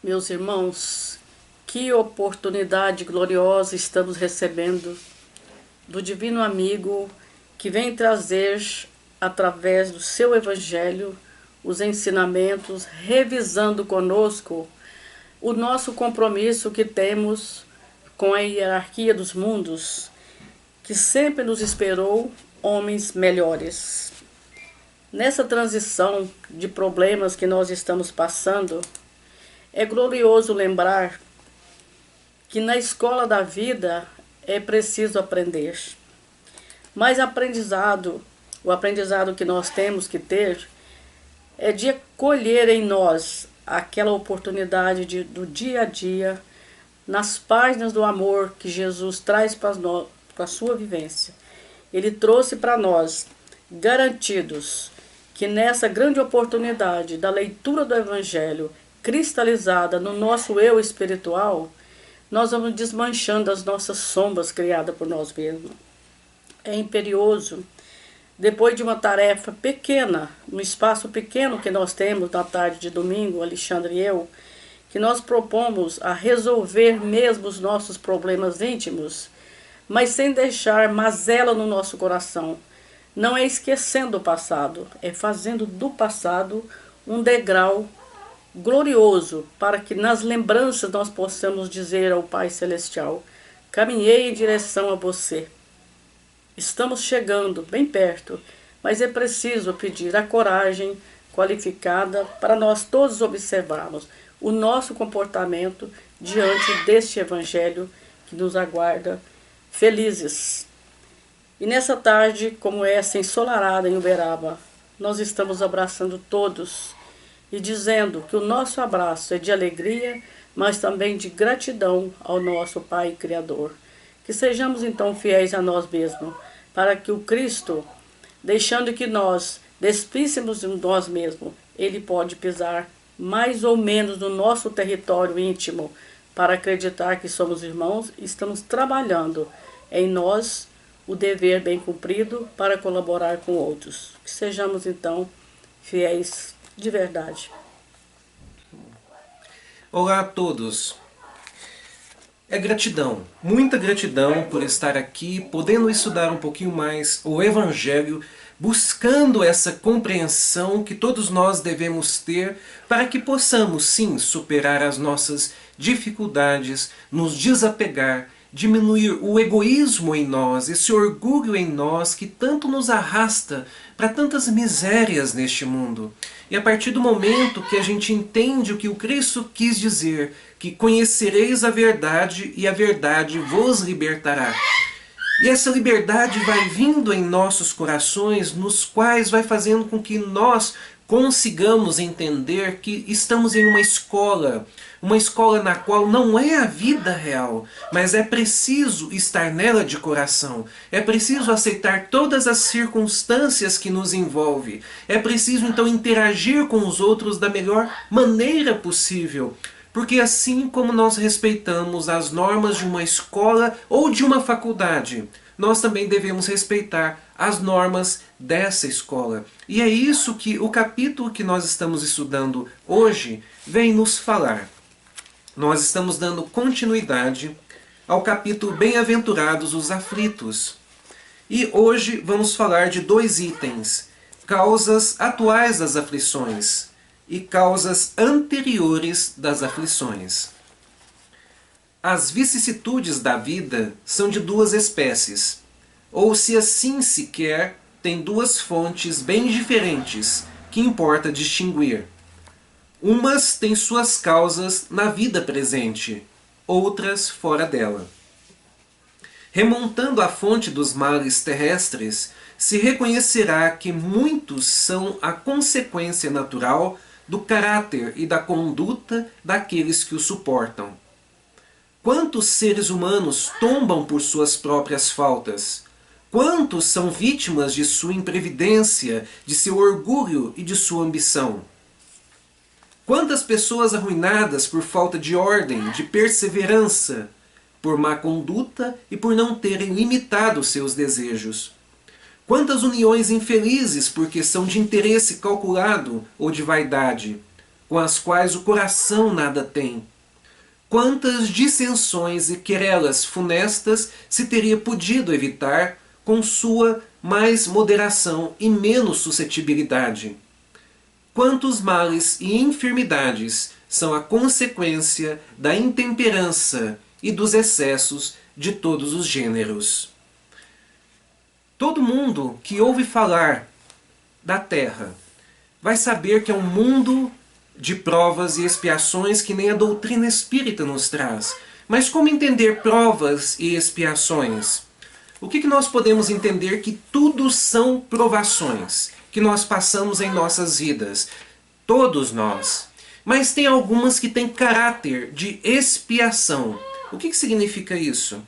Meus irmãos, que oportunidade gloriosa estamos recebendo do Divino Amigo que vem trazer, através do seu Evangelho, os ensinamentos, revisando conosco o nosso compromisso que temos com a hierarquia dos mundos, que sempre nos esperou homens melhores. Nessa transição de problemas que nós estamos passando, é glorioso lembrar que na escola da vida é preciso aprender. Mas o aprendizado que nós temos que ter é de colher em nós aquela oportunidade do dia a dia, nas páginas do amor que Jesus traz para a sua vivência. Ele trouxe para nós, garantidos, que nessa grande oportunidade da leitura do Evangelho, cristalizada no nosso eu espiritual, nós vamos desmanchando as nossas sombras criadas por nós mesmos. É imperioso, depois de uma tarefa pequena, um espaço pequeno que nós temos na tarde de domingo, Alexandre e eu, que nós propomos a resolver mesmo os nossos problemas íntimos, mas sem deixar mazela no nosso coração. Não é esquecendo o passado, é fazendo do passado um degrau glorioso para que nas lembranças nós possamos dizer ao Pai Celestial: caminhei em direção a você. Estamos chegando bem perto, mas é preciso pedir a coragem qualificada para nós todos observarmos o nosso comportamento diante deste Evangelho que nos aguarda felizes. E nessa tarde, como essa ensolarada em Uberaba, nós estamos abraçando todos e dizendo que o nosso abraço é de alegria, mas também de gratidão ao nosso Pai Criador. Que sejamos então fiéis a nós mesmos, para que o Cristo, deixando que nós despíssemos de nós mesmos, Ele pode pisar mais ou menos no nosso território íntimo, para acreditar que somos irmãos e estamos trabalhando em nós o dever bem cumprido para colaborar com outros. Que sejamos então fiéis de verdade. Olá a todos. É gratidão, muita gratidão por estar aqui, podendo estudar um pouquinho mais o Evangelho, buscando essa compreensão que todos nós devemos ter para que possamos, sim, superar as nossas dificuldades, nos desapegar, diminuir o egoísmo em nós, esse orgulho em nós que tanto nos arrasta para tantas misérias neste mundo. E a partir do momento que a gente entende o que o Cristo quis dizer, que conhecereis a verdade e a verdade vos libertará. E essa liberdade vai vindo em nossos corações, nos quais vai fazendo com que nós consigamos entender que estamos em uma escola na qual não é a vida real, mas é preciso estar nela de coração, é preciso aceitar todas as circunstâncias que nos envolvem, é preciso então interagir com os outros da melhor maneira possível, porque assim como nós respeitamos as normas de uma escola ou de uma faculdade, nós também devemos respeitar as normas dessa escola. E é isso que o capítulo que nós estamos estudando hoje vem nos falar. Nós estamos dando continuidade ao capítulo Bem-aventurados os aflitos. E hoje vamos falar de dois itens: causas atuais das aflições e causas anteriores das aflições. As vicissitudes da vida são de duas espécies, ou se assim se quer, tem duas fontes bem diferentes, que importa distinguir. Umas têm suas causas na vida presente, outras fora dela. Remontando à fonte dos males terrestres, se reconhecerá que muitos são a consequência natural do caráter e da conduta daqueles que o suportam. Quantos seres humanos tombam por suas próprias faltas? Quantos são vítimas de sua imprevidência, de seu orgulho e de sua ambição? Quantas pessoas arruinadas por falta de ordem, de perseverança, por má conduta e por não terem limitado seus desejos? Quantas uniões infelizes por questão de interesse calculado ou de vaidade? com as quais o coração nada tem. Quantas dissensões e querelas funestas se teria podido evitar com sua mais moderação e menos suscetibilidade? Quantos males e enfermidades são a consequência da intemperança e dos excessos de todos os gêneros? Todo mundo que ouve falar da Terra vai saber que é um mundo de provas e expiações que nem a doutrina espírita nos traz. Mas como entender provas e expiações? O que nós podemos entender que tudo são provações que nós passamos em nossas vidas? Todos nós. Mas tem algumas que têm caráter de expiação. O que significa isso?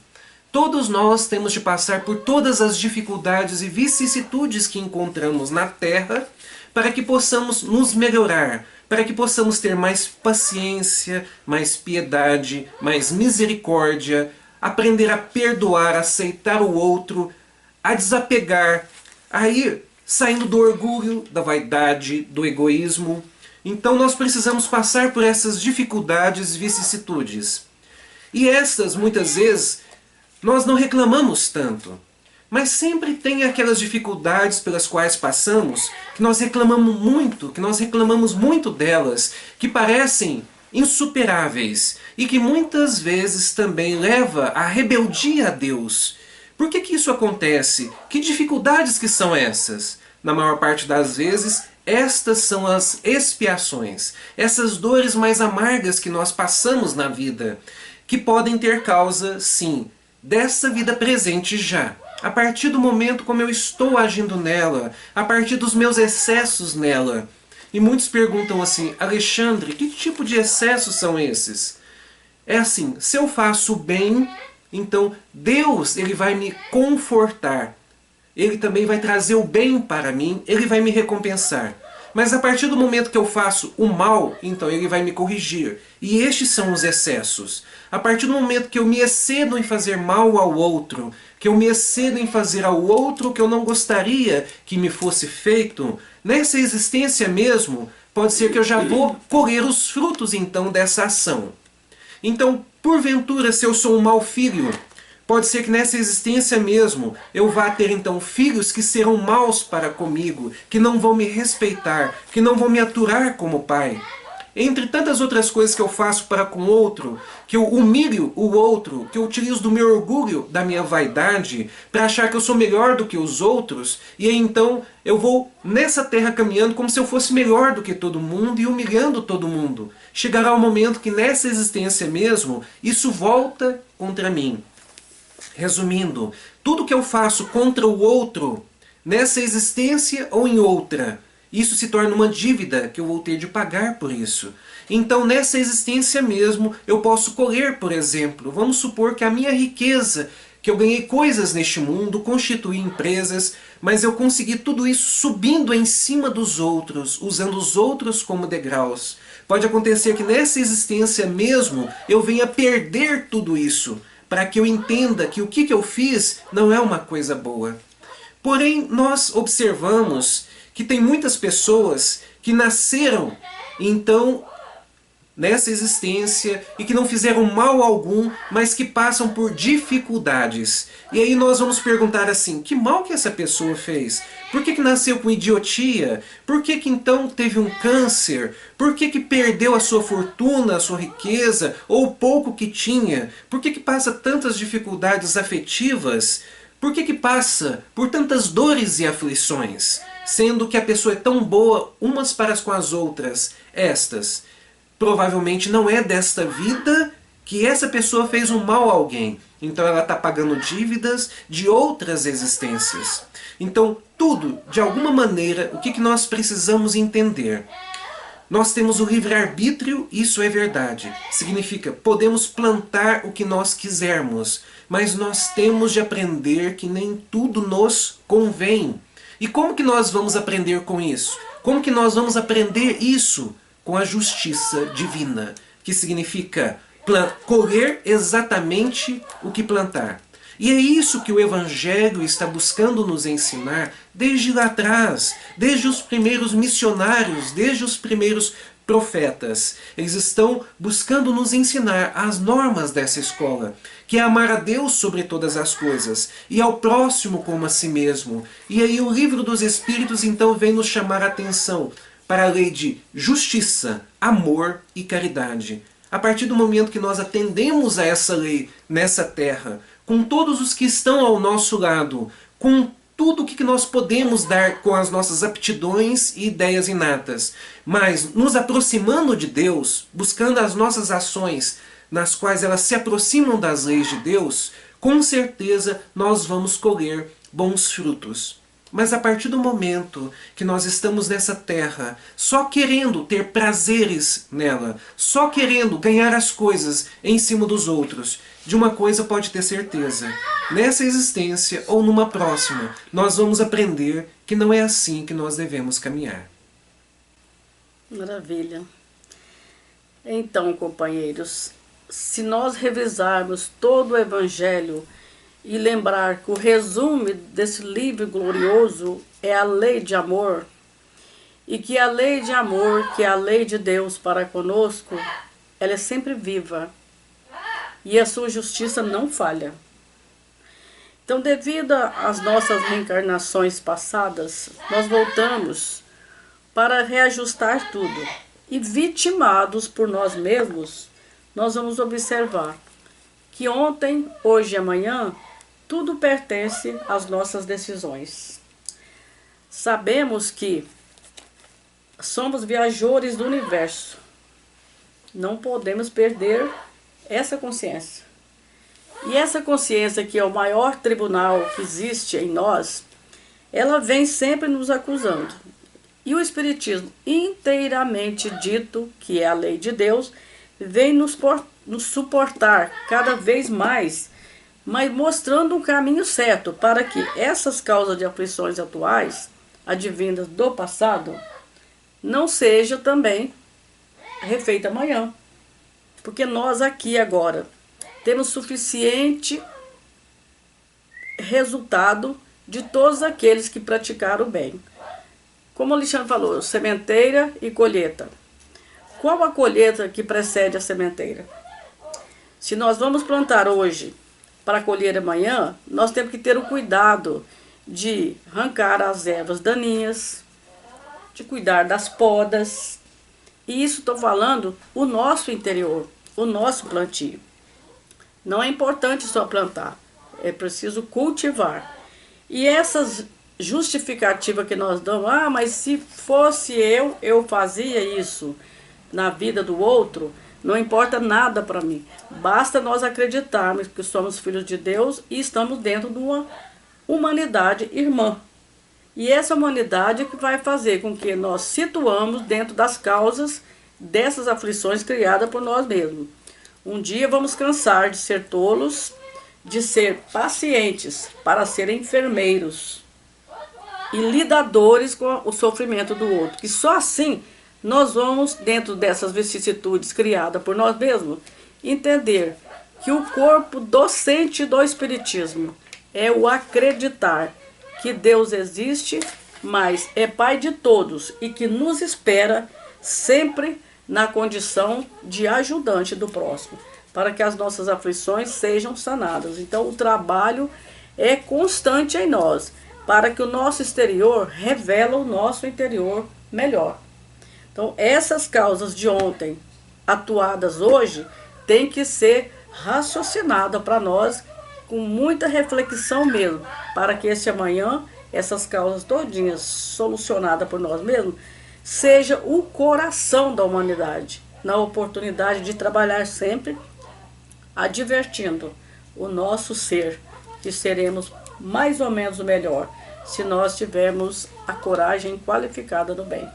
Todos nós temos de passar por todas as dificuldades e vicissitudes que encontramos na Terra para que possamos nos melhorar, para que possamos ter mais paciência, mais piedade, mais misericórdia, aprender a perdoar, a aceitar o outro, a desapegar, a ir saindo do orgulho, da vaidade, do egoísmo. Então nós precisamos passar por essas dificuldades e vicissitudes. E essas, muitas vezes, nós não reclamamos tanto. Mas sempre tem aquelas dificuldades pelas quais passamos, que nós reclamamos muito delas, que parecem insuperáveis e que muitas vezes também leva à rebeldia a Deus. Por que isso acontece? Que dificuldades que são essas? Na maior parte das vezes, estas são as expiações, essas dores mais amargas que nós passamos na vida, que podem ter causa, sim, dessa vida presente já. A partir do momento como eu estou agindo nela, a partir dos meus excessos nela. E muitos perguntam assim, Alexandre, que tipo de excessos são esses? É assim, se eu faço o bem, então Deus ele vai me confortar. Ele também vai trazer o bem para mim, ele vai me recompensar. Mas a partir do momento que eu faço o mal, então ele vai me corrigir. E estes são os excessos. A partir do momento que eu me excedo em fazer mal ao outro, que eu me excedo em fazer ao outro o que eu não gostaria que me fosse feito, nessa existência mesmo, pode ser que eu já vou colher os frutos então dessa ação. Então, porventura, se eu sou um mau filho, pode ser que nessa existência mesmo eu vá ter então filhos que serão maus para comigo, que não vão me respeitar, que não vão me aturar como pai. Entre tantas outras coisas que eu faço para com o outro, que eu humilho o outro, que eu utilizo do meu orgulho, da minha vaidade, para achar que eu sou melhor do que os outros, e aí então eu vou nessa terra caminhando como se eu fosse melhor do que todo mundo e humilhando todo mundo. Chegará um momento que nessa existência mesmo, isso volta contra mim. Resumindo, tudo que eu faço contra o outro, nessa existência ou em outra, isso se torna uma dívida que eu vou ter de pagar por isso. Então nessa existência mesmo eu posso colher, por exemplo, vamos supor que a minha riqueza, que eu ganhei coisas neste mundo, constituí empresas, mas eu consegui tudo isso subindo em cima dos outros, usando os outros como degraus. Pode acontecer que nessa existência mesmo eu venha perder tudo isso, para que eu entenda que o que eu fiz não é uma coisa boa. Porém, nós observamos que tem muitas pessoas que nasceram, então, nessa existência e que não fizeram mal algum, mas que passam por dificuldades. E aí nós vamos perguntar assim, que mal que essa pessoa fez? Por que nasceu com idiotia? Por que então teve um câncer? Por que perdeu a sua fortuna, a sua riqueza, ou o pouco que tinha? Por que passa tantas dificuldades afetivas? Por que passa por tantas dores e aflições? Sendo que a pessoa é tão boa umas para com as outras, estas. Provavelmente não é desta vida que essa pessoa fez um mal a alguém. Então ela está pagando dívidas de outras existências. Então tudo, de alguma maneira, o que nós precisamos entender? Nós temos o livre-arbítrio, isso é verdade. Significa, podemos plantar o que nós quisermos, mas nós temos de aprender que nem tudo nos convém. E como que nós vamos aprender com isso? Como que nós vamos aprender isso? Com a justiça divina, que significa colher exatamente o que plantar. E é isso que o Evangelho está buscando nos ensinar desde lá atrás, desde os primeiros missionários, desde os primeiros profetas. Eles estão buscando nos ensinar as normas dessa escola, que é amar a Deus sobre todas as coisas e ao próximo como a si mesmo. E aí o livro dos Espíritos então vem nos chamar a atenção para a lei de justiça, amor e caridade. A partir do momento que nós atendemos a essa lei nessa terra, com todos os que estão ao nosso lado, com tudo o que nós podemos dar com as nossas aptidões e ideias inatas, mas nos aproximando de Deus, buscando as nossas ações nas quais elas se aproximam das leis de Deus, com certeza nós vamos colher bons frutos. Mas a partir do momento que nós estamos nessa terra, só querendo ter prazeres nela, só querendo ganhar as coisas em cima dos outros, de uma coisa pode ter certeza: nessa existência ou numa próxima, nós vamos aprender que não é assim que nós devemos caminhar. Maravilha. Então, companheiros, se nós revisarmos todo o Evangelho e lembrar que o resumo desse livro glorioso é a lei de amor, e que a lei de amor, que é a lei de Deus para conosco, ela é sempre viva, e a sua justiça não falha. Então, devido às nossas reencarnações passadas, nós voltamos para reajustar tudo. E vitimados por nós mesmos, nós vamos observar que ontem, hoje e amanhã, tudo pertence às nossas decisões. Sabemos que somos viajores do universo. Não podemos perder essa consciência. E essa consciência, que é o maior tribunal que existe em nós, ela vem sempre nos acusando. E o Espiritismo, inteiramente dito, que é a lei de Deus, vem nos suportar cada vez mais, mas mostrando um caminho certo para que essas causas de aflições atuais, advindas do passado, não seja também refeita amanhã. Porque nós aqui agora temos suficiente resultado de todos aqueles que praticaram o bem. Como o Alexandre falou, sementeira e colheita. Qual a colheita que precede a sementeira? Se nós vamos plantar hoje para colher amanhã, nós temos que ter o cuidado de arrancar as ervas daninhas, de cuidar das podas. E isso estou falando o nosso interior, o nosso plantio. Não é importante só plantar, é preciso cultivar. E essas justificativas que nós damos, mas se fosse eu fazia isso na vida do outro, não importa nada para mim. Basta nós acreditarmos que somos filhos de Deus e estamos dentro de uma humanidade irmã. E essa humanidade é que vai fazer com que nós situamos dentro das causas dessas aflições criadas por nós mesmos. Um dia vamos cansar de ser tolos, de ser pacientes para ser enfermeiros e lidadores com o sofrimento do outro. Que só assim nós vamos, dentro dessas vicissitudes criadas por nós mesmos, entender que o corpo docente do Espiritismo é o acreditar que Deus existe, mas é Pai de todos e que nos espera sempre na condição de ajudante do próximo, para que as nossas aflições sejam sanadas. Então o trabalho é constante em nós, para que o nosso exterior revele o nosso interior melhor. Então essas causas de ontem, atuadas hoje, têm que ser raciocinadas para nós, com muita reflexão mesmo, para que esse amanhã, essas causas todinhas solucionadas por nós mesmos, seja o coração da humanidade, na oportunidade de trabalhar sempre advertindo o nosso ser, que seremos mais ou menos o melhor, se nós tivermos a coragem qualificada do bem.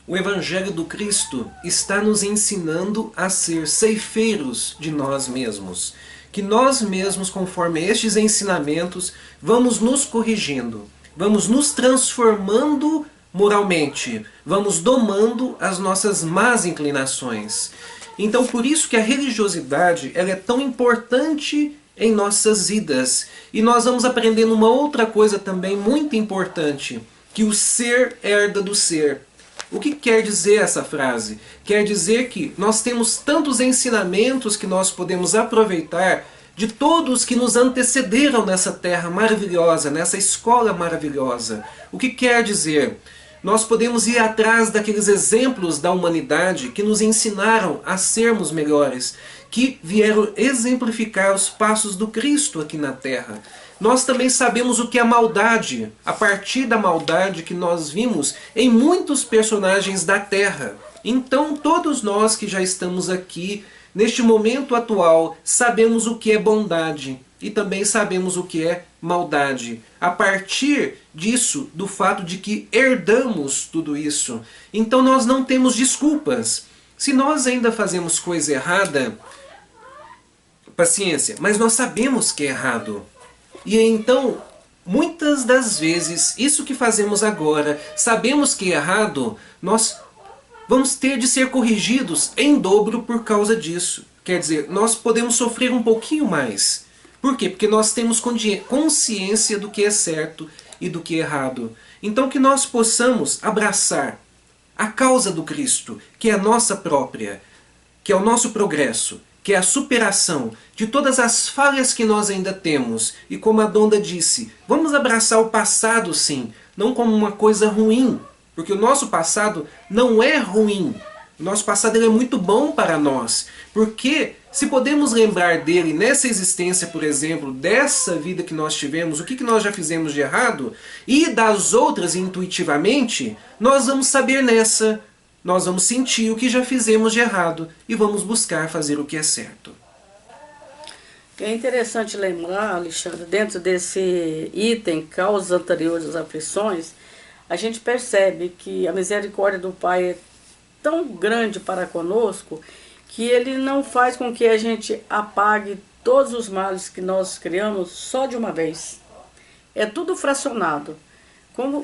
O Evangelho do Cristo está nos ensinando a ser ceifeiros de nós mesmos. Que nós mesmos, conforme estes ensinamentos, vamos nos corrigindo, vamos nos transformando moralmente, vamos domando as nossas más inclinações. Então, por isso que a religiosidade ela é tão importante em nossas vidas. E nós vamos aprendendo uma outra coisa também muito importante, que o ser herda do ser. O que quer dizer essa frase? Quer dizer que nós temos tantos ensinamentos que nós podemos aproveitar de todos que nos antecederam nessa terra maravilhosa, nessa escola maravilhosa. O que quer dizer? Nós podemos ir atrás daqueles exemplos da humanidade que nos ensinaram a sermos melhores, que vieram exemplificar os passos do Cristo aqui na terra. Nós também sabemos o que é maldade, a partir da maldade que nós vimos em muitos personagens da terra. Então todos nós que já estamos aqui, neste momento atual, sabemos o que é bondade e também sabemos o que é maldade. A partir disso, do fato de que herdamos tudo isso. Então nós não temos desculpas. Se nós ainda fazemos coisa errada, paciência, mas nós sabemos que é errado. E então, muitas das vezes, isso que fazemos agora, sabemos que é errado, nós vamos ter de ser corrigidos em dobro por causa disso. Quer dizer, nós podemos sofrer um pouquinho mais. Por quê? Porque nós temos consciência do que é certo e do que é errado. Então que nós possamos abraçar a causa do Cristo, que é a nossa própria, que é o nosso progresso, que é a superação de todas as falhas que nós ainda temos. E como a Donda disse, vamos abraçar o passado sim, não como uma coisa ruim, porque o nosso passado não é ruim. O nosso passado ele é muito bom para nós, porque se podemos lembrar dele nessa existência, por exemplo, dessa vida que nós tivemos, o que nós já fizemos de errado, e das outras intuitivamente, nós vamos saber nessa, nós vamos sentir o que já fizemos de errado e vamos buscar fazer o que é certo. É interessante lembrar, Alexandre, dentro desse item, causas anteriores às aflições, a gente percebe que a misericórdia do Pai é tão grande para conosco que Ele não faz com que a gente apague todos os males que nós criamos só de uma vez. É tudo fracionado.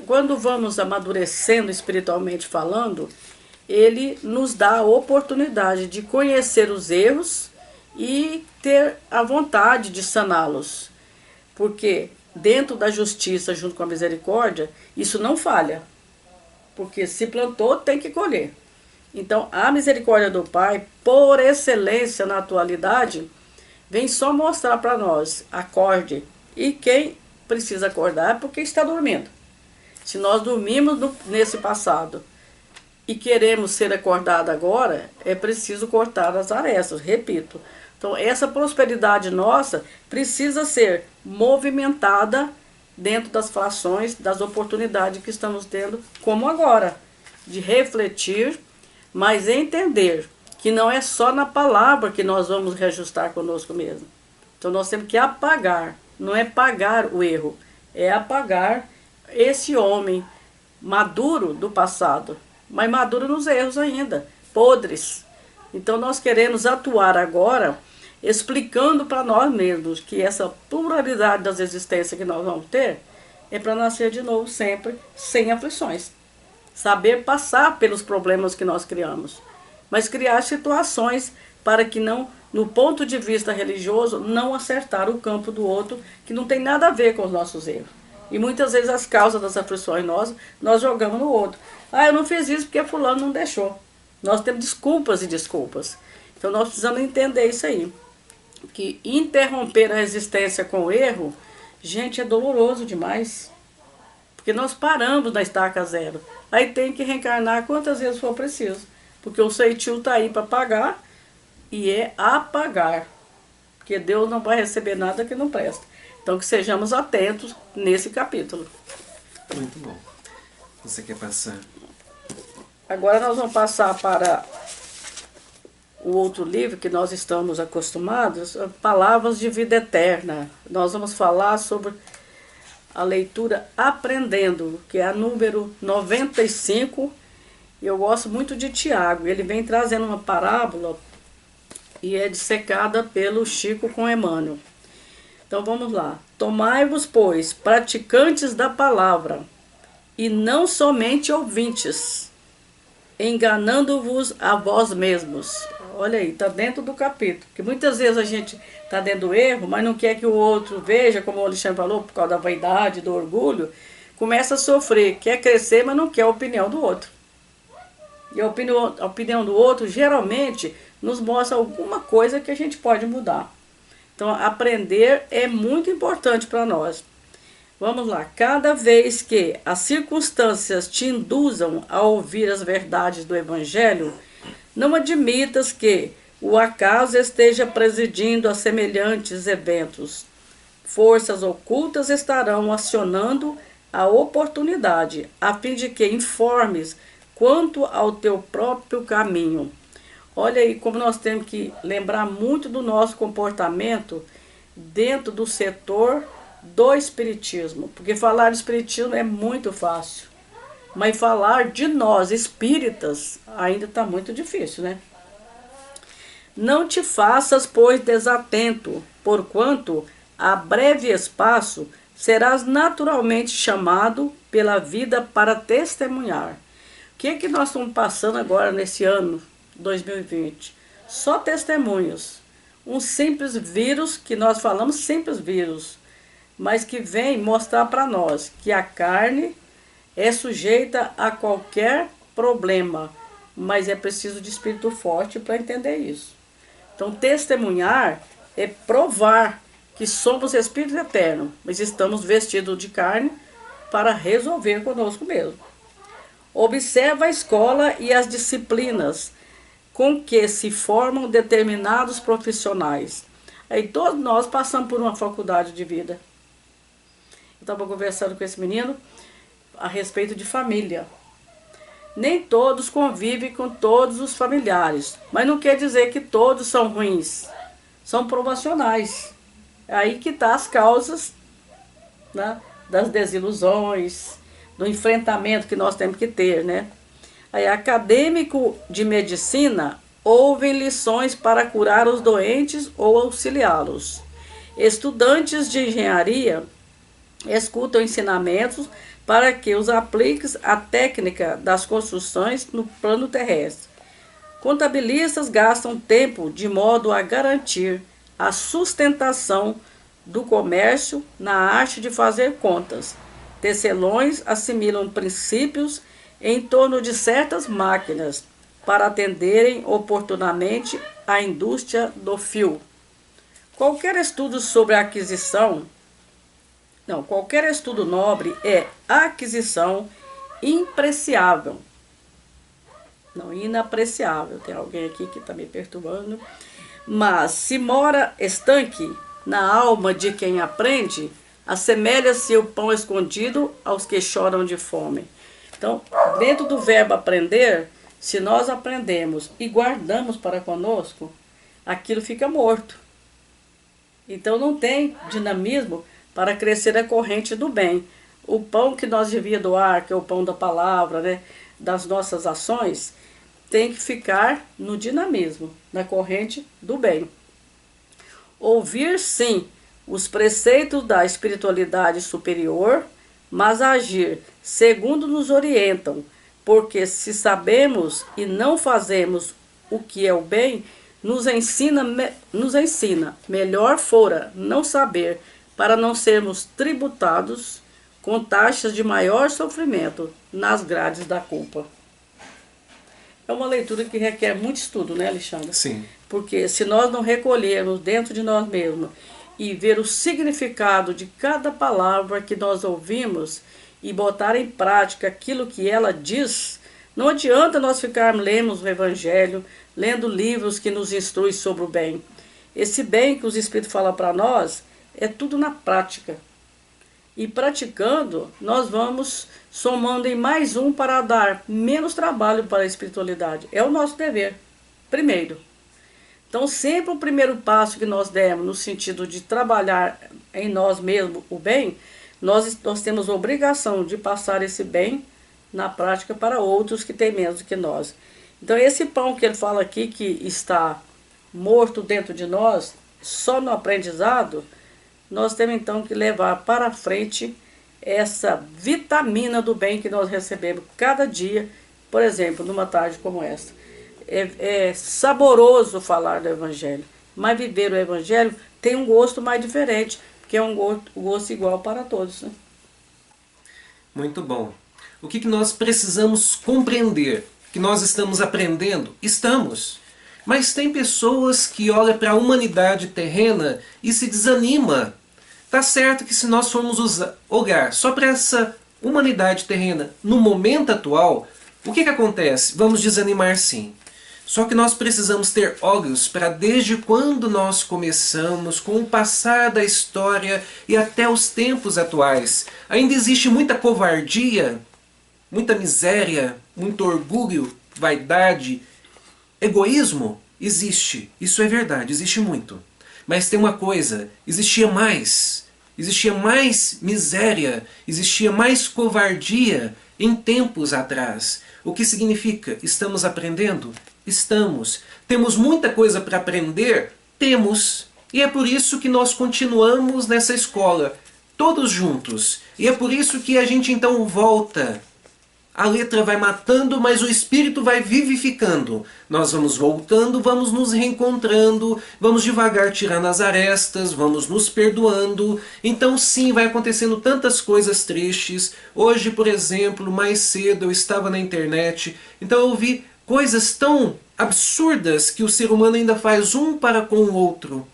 Quando vamos amadurecendo espiritualmente falando, Ele nos dá a oportunidade de conhecer os erros e ter a vontade de saná-los. Porque dentro da justiça, junto com a misericórdia, isso não falha. Porque se plantou, tem que colher. Então, a misericórdia do Pai, por excelência na atualidade, vem só mostrar para nós, acorde. E quem precisa acordar é porque está dormindo. Se nós dormimos nesse passado e queremos ser acordados agora, é preciso cortar as arestas, repito. Então, essa prosperidade nossa precisa ser movimentada dentro das frações, das oportunidades que estamos tendo, como agora, de refletir, mas entender que não é só na palavra que nós vamos reajustar conosco mesmo. Então, nós temos que apagar, não é pagar o erro, é apagar esse homem maduro do passado, mas maduro nos erros ainda, podres. Então nós queremos atuar agora explicando para nós mesmos que essa pluralidade das existências que nós vamos ter é para nascer de novo sempre sem aflições. Saber passar pelos problemas que nós criamos, mas criar situações para que não, no ponto de vista religioso, não acertar o campo do outro, que não tem nada a ver com os nossos erros. E muitas vezes as causas das aflições nós jogamos no outro. Ah, eu não fiz isso porque fulano não deixou. Nós temos desculpas e desculpas. Então nós precisamos entender isso aí. Que interromper a existência com o erro, gente, é doloroso demais. Porque nós paramos na estaca zero. Aí tem que reencarnar quantas vezes for preciso. Porque o ceitil está aí para pagar e é apagar. Porque Deus não vai receber nada que não presta. Então que sejamos atentos nesse capítulo. Muito bom. Você quer passar? Agora nós vamos passar para o outro livro que nós estamos acostumados, Palavras de Vida Eterna. Nós vamos falar sobre a leitura Aprendendo, que é a número 95. E eu gosto muito de Tiago. Ele vem trazendo uma parábola e é dissecada pelo Chico com Emmanuel. Então vamos lá. Tomai-vos, pois, praticantes da palavra, e não somente ouvintes, enganando-vos a vós mesmos. Olha aí, está dentro do capítulo. Porque muitas vezes a gente está dentro do erro, mas não quer que o outro veja, como o Alexandre falou, por causa da vaidade, do orgulho, começa a sofrer, quer crescer, mas não quer a opinião do outro. E a opinião do outro geralmente nos mostra alguma coisa que a gente pode mudar. Então, aprender é muito importante para nós. Vamos lá. Cada vez que as circunstâncias te induzam a ouvir as verdades do Evangelho, não admitas que o acaso esteja presidindo a semelhantes eventos. Forças ocultas estarão acionando a oportunidade, a fim de que informes quanto ao teu próprio caminho. Olha aí como nós temos que lembrar muito do nosso comportamento dentro do setor do espiritismo, porque falar de espiritismo é muito fácil, mas falar de nós espíritas ainda está muito difícil, né? Não te faças, pois, desatento, porquanto, a breve espaço, serás naturalmente chamado pela vida para testemunhar. O que é que nós estamos passando agora nesse ano 2020? Só testemunhos. Um simples vírus, que nós falamos simples vírus, mas que vem mostrar para nós que a carne é sujeita a qualquer problema, mas é preciso de espírito forte para entender isso. Então, testemunhar é provar que somos espírito eterno, mas estamos vestidos de carne para resolver conosco mesmo. Observa a escola e as disciplinas com que se formam determinados profissionais. Aí todos nós passamos por uma faculdade de vida. Eu estava conversando com esse menino a respeito de família. Nem todos convivem com todos os familiares, mas não quer dizer que todos são ruins. São provacionais. É aí que estão as causas, né, das desilusões, do enfrentamento que nós temos que ter, né? Aí, acadêmico de medicina ouvem lições para curar os doentes ou auxiliá-los. Estudantes de engenharia escutam ensinamentos para que os apliques à técnica das construções no plano terrestre. Contabilistas gastam tempo de modo a garantir a sustentação do comércio na arte de fazer contas. Tecelões assimilam princípios em torno de certas máquinas para atenderem oportunamente à indústria do fio. Qualquer estudo sobre a aquisição, qualquer estudo nobre é aquisição impreciável. Não, inapreciável. Tem alguém aqui que está me perturbando. Mas se mora estanque na alma de quem aprende, assemelha-se o pão escondido aos que choram de fome. Então, dentro do verbo aprender, se nós aprendemos e guardamos para conosco, aquilo fica morto. Então não tem dinamismo para crescer a corrente do bem. O pão que nós devíamos doar, que é o pão da palavra, né, das nossas ações, tem que ficar no dinamismo, na corrente do bem. Ouvir, sim, os preceitos da espiritualidade superior, mas agir segundo nos orientam, porque se sabemos e não fazemos o que é o bem, nos ensina, melhor fora não saber, para não sermos tributados com taxas de maior sofrimento nas grades da culpa. É uma leitura que requer muito estudo, né, Alexandre? Sim. Porque se nós não recolhermos dentro de nós mesmos e ver o significado de cada palavra que nós ouvimos e botar em prática aquilo que ela diz, não adianta nós ficarmos lendo o Evangelho, lendo livros que nos instruem sobre o bem. Esse bem que os Espíritos falam para nós é tudo na prática. E praticando, nós vamos somando em mais um para dar menos trabalho para a espiritualidade. É o nosso dever, primeiro. Então, sempre o primeiro passo que nós demos no sentido de trabalhar em nós mesmos o bem, nós temos a obrigação de passar esse bem na prática para outros que têm menos do que nós. Então, esse pão que ele fala aqui, que está morto dentro de nós, só no aprendizado, nós temos então que levar para frente essa vitamina do bem que nós recebemos cada dia, por exemplo, numa tarde como esta. É saboroso falar do Evangelho, mas viver o Evangelho tem um gosto mais diferente, porque é um gosto igual para todos, né? Muito bom. O que nós precisamos compreender que nós estamos aprendendo? Estamos. Mas tem pessoas que olham para a humanidade terrena e se desanima. Tá certo que se nós formos olhar só para essa humanidade terrena no momento atual, o que acontece? Vamos desanimar sim. Só que nós precisamos ter olhos para desde quando nós começamos, com o passar da história e até os tempos atuais. Ainda existe muita covardia, muita miséria, muito orgulho, vaidade, egoísmo? Existe. Isso é verdade, existe muito. Mas tem uma coisa, existia mais miséria, existia mais covardia em tempos atrás. O que significa? Estamos aprendendo? Estamos. Temos muita coisa para aprender? Temos. E é por isso que nós continuamos nessa escola, todos juntos. E é por isso que a gente então volta. A letra vai matando, mas o espírito vai vivificando. Nós vamos voltando, vamos nos reencontrando, vamos devagar tirando as arestas, vamos nos perdoando. Então sim, vai acontecendo tantas coisas tristes. Hoje, por exemplo, mais cedo eu estava na internet, então eu vi coisas tão absurdas que o ser humano ainda faz um para com o outro.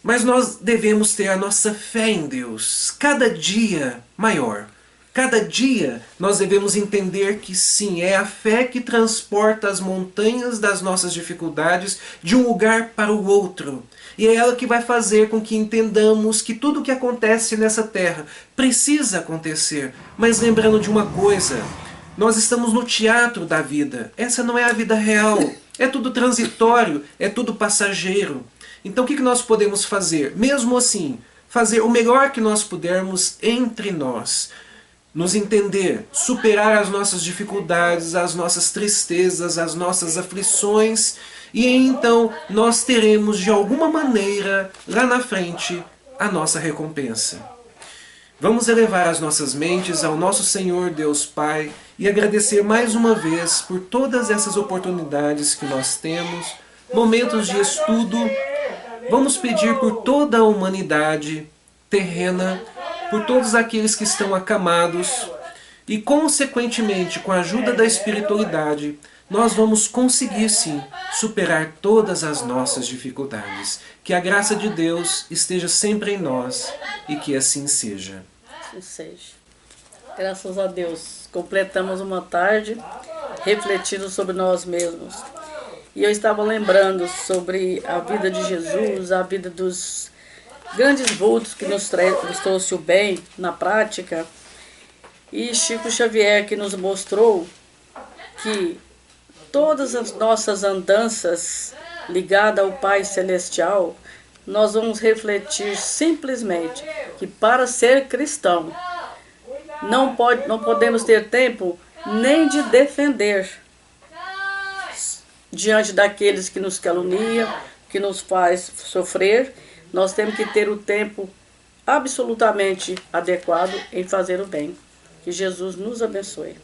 Mas nós devemos ter a nossa fé em Deus, cada dia maior. Cada dia nós devemos entender que sim, é a fé que transporta as montanhas das nossas dificuldades de um lugar para o outro. E é ela que vai fazer com que entendamos que tudo o que acontece nessa terra precisa acontecer. Mas lembrando de uma coisa, nós estamos no teatro da vida. Essa não é a vida real. É tudo transitório, é tudo passageiro. Então o que nós podemos fazer? Mesmo assim, fazer o melhor que nós pudermos entre nós. Nos entender, superar as nossas dificuldades, as nossas tristezas, as nossas aflições, e então nós teremos de alguma maneira, lá na frente, a nossa recompensa. Vamos elevar as nossas mentes ao nosso Senhor Deus Pai e agradecer mais uma vez por todas essas oportunidades que nós temos, momentos de estudo. Vamos pedir por toda a humanidade terrena, por todos aqueles que estão acamados e, consequentemente, com a ajuda da espiritualidade, nós vamos conseguir sim superar todas as nossas dificuldades. Que a graça de Deus esteja sempre em nós e que assim seja. Assim seja. Graças a Deus, completamos uma tarde refletindo sobre nós mesmos. E eu estava lembrando sobre a vida de Jesus, a vida dos grandes vultos que nos trouxe o bem na prática, e Chico Xavier que nos mostrou que todas as nossas andanças ligadas ao Pai Celestial, nós vamos refletir simplesmente que para ser cristão não podemos ter tempo nem de defender diante daqueles que nos caluniam, que nos faz sofrer. Nós temos que ter o tempo absolutamente adequado em fazer o bem. Que Jesus nos abençoe.